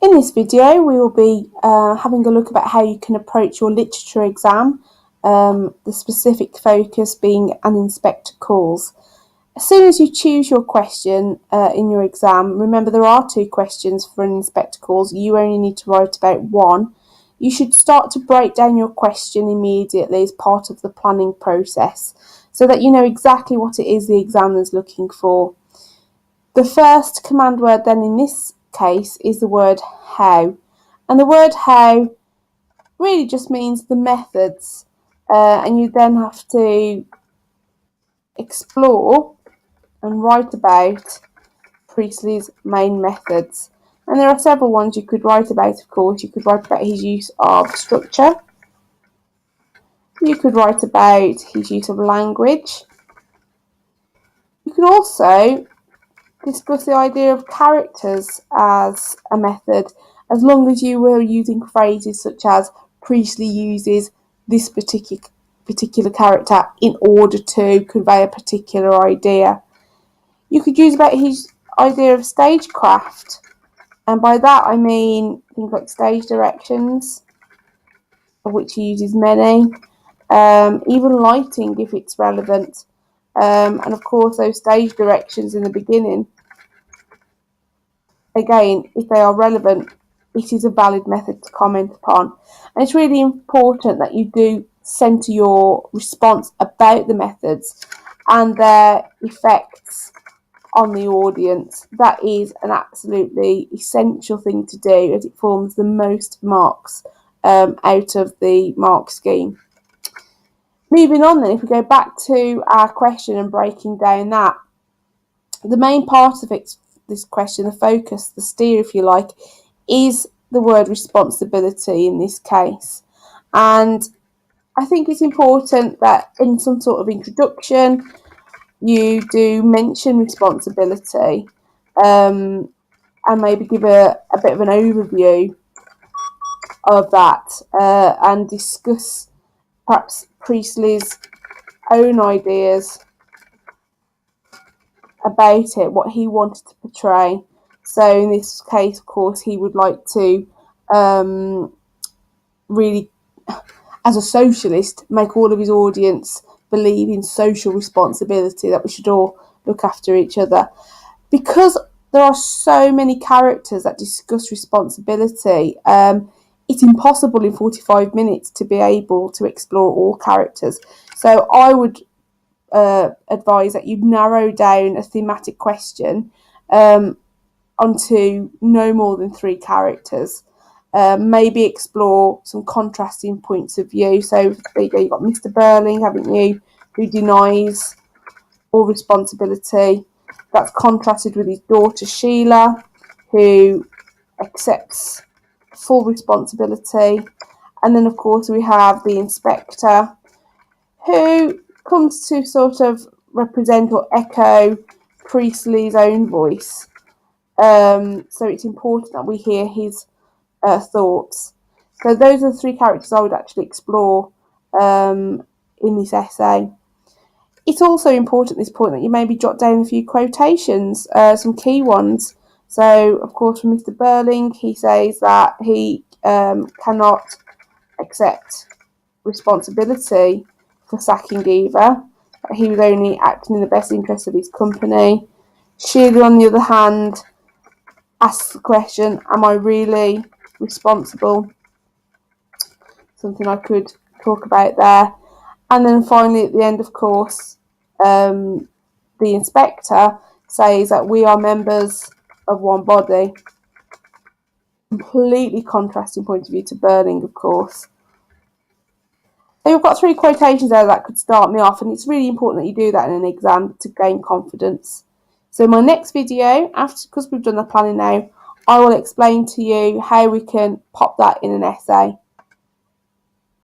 In this video, we will be having a look about how you can approach your literature exam, the specific focus being an inspector calls. As soon as you choose your question in your exam, remember there are 2 questions for an inspector calls. You only need to write about 1. You should start to break down your question immediately as part of the planning process so that you know exactly what it is the examiner's looking for. The first command word then in this case is the word how, and the word how really just means the methods, and you then have to explore and write about Priestley's main methods. And there are several ones you could write about, of course. You could write about his use of structure, you could write about his use of language, you could also discuss the idea of characters as a method, as long as you were using phrases such as Priestley uses this particular character in order to convey a particular idea. You could use about his idea of stagecraft, and by that I mean things like stage directions, of which he uses many, even lighting if it's relevant, and of course those stage directions in the beginning. Again, if they are relevant, it is a valid method to comment upon. And it's really important that you do centre your response about the methods and their effects on the audience. That is an absolutely essential thing to do, as it forms the most marks out of the mark scheme. Moving on then, if we go back to our question and breaking down that, the main part of this question, the focus, the steer if you like, is the word responsibility in this case. And I think it's important that in some sort of introduction you do mention responsibility, and maybe give a bit of an overview of that, and discuss perhaps Priestley's own ideas about it, what he wanted to portray. So in this case, of course, he would like to really, as a socialist, make all of his audience believe in social responsibility, that we should all look after each other. Because there are so many characters that discuss responsibility, it's impossible in 45 minutes to be able to explore all characters. So I would advise that you narrow down a thematic question onto no more than 3 characters. Maybe explore some contrasting points of view. So there you go, you've got Mr. Burling, haven't you, who denies all responsibility. That's contrasted with his daughter Sheila, who accepts full responsibility. And then of course we have the inspector, who comes to sort of represent or echo Priestley's own voice. So it's important that we hear his thoughts. So those are the 3 characters I would actually explore in this essay. It's also important at this point that you maybe jot down a few quotations, some key ones. So, of course, from Mr. Burling, he says that he cannot accept responsibility for sacking Eva. He was only acting in the best interest of his company. Sheila, on the other hand, asks the question, am I really responsible? Something I could talk about there. And then finally at the end, of course, the inspector says that we are members of one body. Completely contrasting point of view to Burling, of course. So you've got 3 quotations there that could start me off, and it's really important that you do that in an exam to gain confidence. So in my next video, because we've done the planning now, I will explain to you how we can pop that in an essay.